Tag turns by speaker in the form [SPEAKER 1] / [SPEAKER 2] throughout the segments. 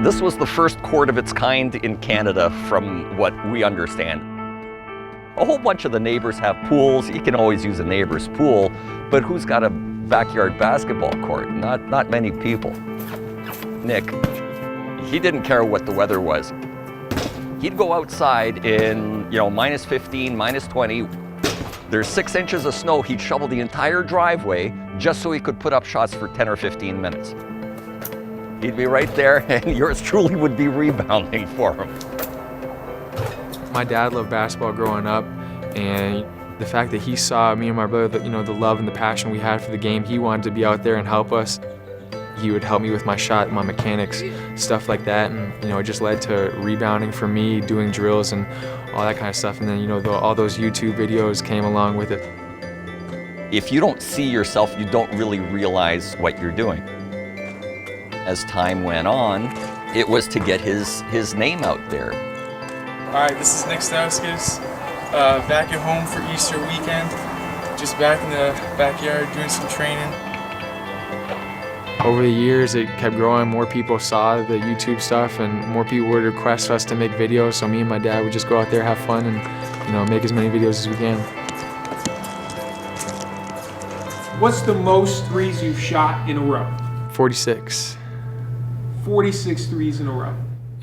[SPEAKER 1] This was the first court of its kind in Canada from what we understand. A whole bunch of the neighbors have pools. You can always use a neighbor's pool, but who's got a backyard basketball court? Not many people. Nik, he didn't care what the weather was. He'd go outside in, minus 15, minus 20. There's 6 inches of snow. He'd shovel the entire driveway just so he could put up shots for 10 or 15 minutes. He'd be right there, and yours truly would be rebounding for him.
[SPEAKER 2] My dad loved basketball growing up, and the fact that he saw me and my brother, the love and the passion we had for the game, he wanted to be out there and help us. He would help me with my shot, my mechanics, stuff like that, and it just led to rebounding for me, doing drills and all that kind of stuff. And then all those YouTube videos came along with it.
[SPEAKER 1] If you don't see yourself, you don't really realize what you're doing. As time went on, it was to get his name out there.
[SPEAKER 3] All right, this is Nik Stauskas, back at home for Easter weekend. Just back in the backyard doing some training.
[SPEAKER 2] Over the years, it kept growing. More people saw the YouTube stuff, and more people would request us to make videos. So me and my dad would just go out there, have fun, and make as many videos as we can.
[SPEAKER 4] What's the most threes you've shot in a row?
[SPEAKER 2] 46.
[SPEAKER 4] 46 threes in a row.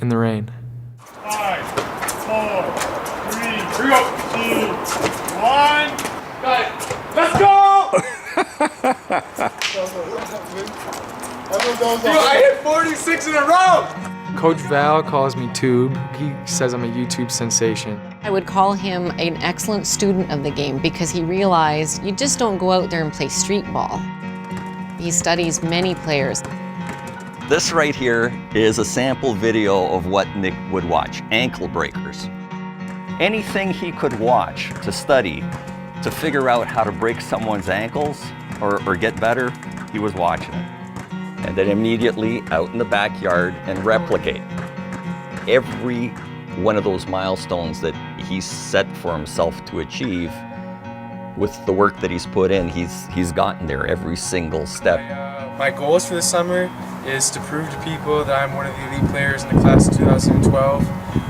[SPEAKER 2] In the rain.
[SPEAKER 5] 5, 4, 3, 2, 1. Got it. Let's go! Dude, I hit 46 in a row!
[SPEAKER 2] Coach Val calls me Tube. He says I'm a YouTube sensation.
[SPEAKER 6] I would call him an excellent student of the game because he realized you just don't go out there and play street ball. He studies many players.
[SPEAKER 1] This right here is a sample video of what Nik would watch, ankle breakers. Anything he could watch to study, to figure out how to break someone's ankles or get better, he was watching it. And then immediately out in the backyard and replicate. Every one of those milestones that he's set for himself to achieve, with the work that he's put in, he's gotten there every single step.
[SPEAKER 3] My goals for the summer is to prove to people that I'm one of the elite players in the class of 2012,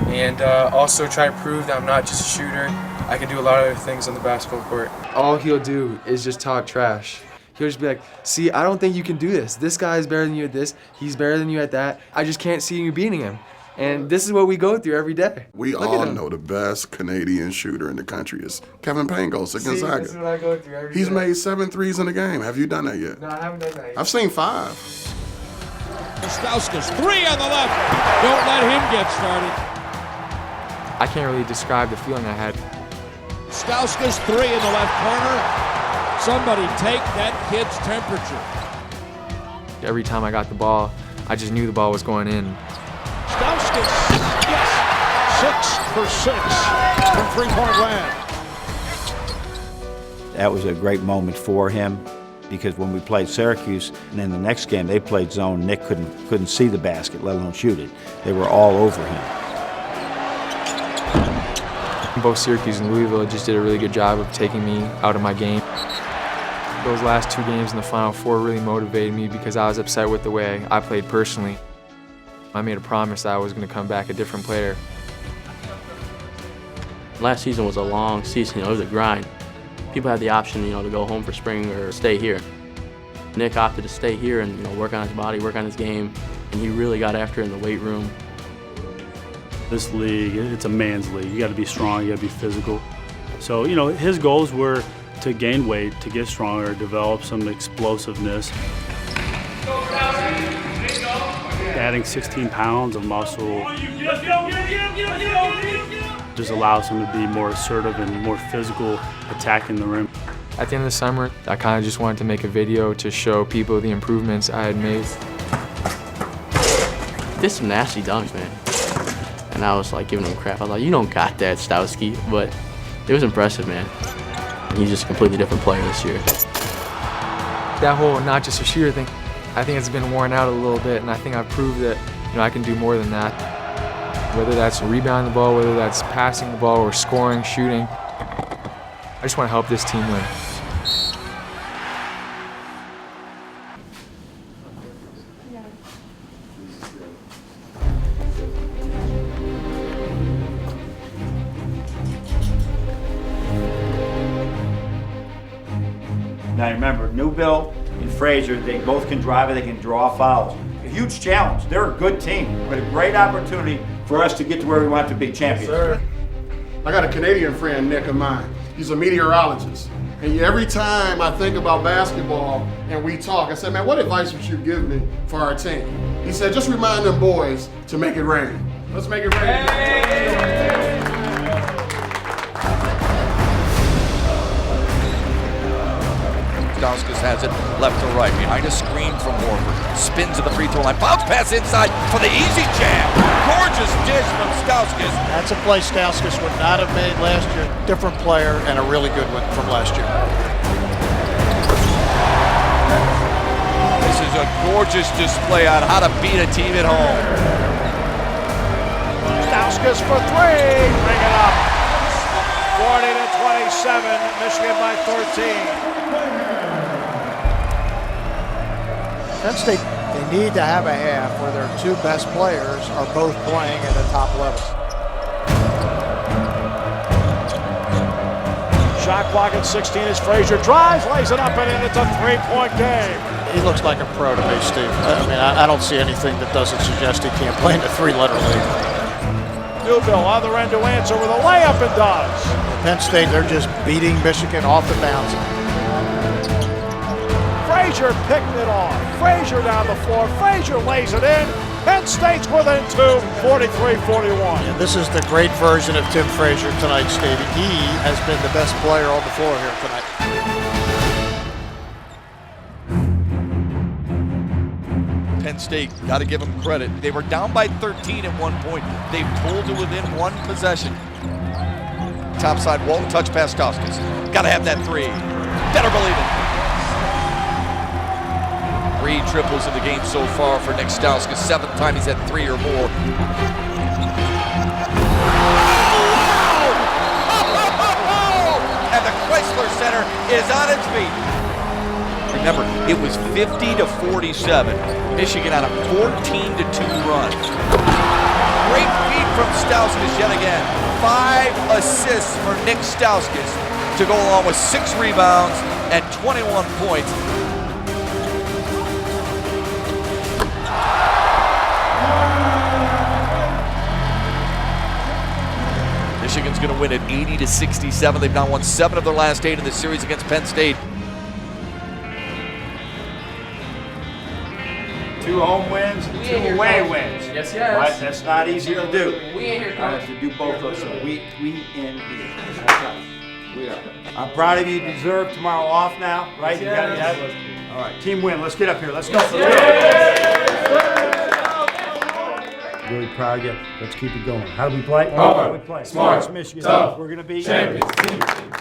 [SPEAKER 3] and also try to prove that I'm not just a shooter. I can do a lot of other things on the basketball court.
[SPEAKER 2] All he'll do is just talk trash. He'll just be like, see, I don't think you can do this. This guy is better than you at this. He's better than you at that. I just can't see you beating him. And this is what we go through every day.
[SPEAKER 7] We all know the best Canadian shooter in the country is Kevin Pangos at Gonzaga.
[SPEAKER 2] This is what I go through every day.
[SPEAKER 7] He's made 7 threes in a game. Have you done that yet?
[SPEAKER 2] No, I haven't done that yet.
[SPEAKER 7] I've seen 5.
[SPEAKER 5] Stauskas, 3 on the left. Don't let him get started.
[SPEAKER 2] I can't really describe the feeling I had.
[SPEAKER 5] Stauskas, 3 in the left corner. Somebody take that kid's temperature.
[SPEAKER 2] Every time I got the ball, I just knew the ball was going in.
[SPEAKER 5] Stauskas, yes, 6 for 6 from three-point land.
[SPEAKER 8] That was a great moment for him because when we played Syracuse, and then the next game they played zone, Nik couldn't see the basket, let alone shoot it. They were all over him.
[SPEAKER 2] Both Syracuse and Louisville just did a really good job of taking me out of my game. Those last 2 games in the Final Four really motivated me because I was upset with the way I played personally. I made a promise that I was going to come back a different player.
[SPEAKER 9] Last season was a long season, it was a grind. People had the option, to go home for spring or stay here. Nik opted to stay here and work on his body, work on his game, and he really got after it in the weight room.
[SPEAKER 10] This league, it's a man's league. You got to be strong, you got to be physical. So, his goals were to gain weight, to get stronger, develop some explosiveness. Adding 16 pounds of muscle just allows him to be more assertive and more physical attacking the rim.
[SPEAKER 2] At the end of the summer, I kind of just wanted to make a video to show people the improvements I had made.
[SPEAKER 9] Did some nasty dunks, man. And I was like giving him crap. I was like, you don't got that, Stauskas. But it was impressive, man. He's just a completely different player this year.
[SPEAKER 2] That whole not just a shooter thing, I think it's been worn out a little bit, and I think I've proved that I can do more than that. Whether that's rebounding the ball, whether that's passing the ball or scoring, shooting. I just want to help this team win.
[SPEAKER 8] Now remember, Newville and Fraser, they both can drive it, they can draw fouls. A huge challenge. They're a good team, but a great opportunity for us to get to where we want to be champions.
[SPEAKER 7] Sir, I got a Canadian friend, Nick, of mine. He's a meteorologist. And every time I think about basketball and we talk, I said, man, what advice would you give me for our team? He said, just remind them boys to make it rain. Let's make it rain. Hey!
[SPEAKER 11] Stauskas has it left to right, behind a screen from Horford. Spins at the free throw line, bounce pass inside for the easy jam. Gorgeous dish from Stauskas.
[SPEAKER 12] That's a play Stauskas would not have made last year. Different player and a really good one from last year.
[SPEAKER 11] This is a gorgeous display on how to beat a team at home.
[SPEAKER 12] Stauskas for three, bring it up. 40-27, Michigan by 13. Penn State, they need to have a half where their two best players are both playing at the top levels. Shot clock at 16 as Frazier drives, lays it up and in. It's a three-point game. He looks like a pro to me, Steve. I mean, I don't see anything that doesn't suggest he can't play in a three-letter league. Newville, other end to answer with a layup and does. Penn State, they're just beating Michigan off the bounce. Frazier picked it off. Frazier down the floor. Frazier lays it in. Penn State's within two, 43-41. And this is the great version of Tim Frazier tonight, Stevie. He has been the best player on the floor here tonight.
[SPEAKER 11] Penn State, got to give them credit. They were down by 13 at one point. They pulled to within one possession. Top side, Walton touch pass Stauskas. Got to have that three. Better believe it. 3 triples in the game so far for Nik Stauskas. 7th time he's had 3 or more. And the Chrysler Center is on its feet. Remember, it was 50-47. Michigan on a 14-2 run. Great feed from Stauskas yet again. 5 assists for Nik Stauskas to go along with 6 rebounds and 21 points. Michigan's going to win at 80-67. They've now won 7 of their last 8 in this series against Penn State.
[SPEAKER 8] 2 home wins, 2 away wins.
[SPEAKER 2] Yes.
[SPEAKER 8] Right? That's not easy to do.
[SPEAKER 2] We ain't here,
[SPEAKER 8] I have to do both those. So we in here. We are. I'm proud of you. You deserve tomorrow off now, right? You got it. All right, team win. Let's get up here. Let's go. Really proud of you. Let's keep it going. How do we play?
[SPEAKER 3] Hard,
[SPEAKER 8] we play.
[SPEAKER 3] smart,
[SPEAKER 8] Michigan.
[SPEAKER 3] tough,
[SPEAKER 8] We're going to be
[SPEAKER 3] champions.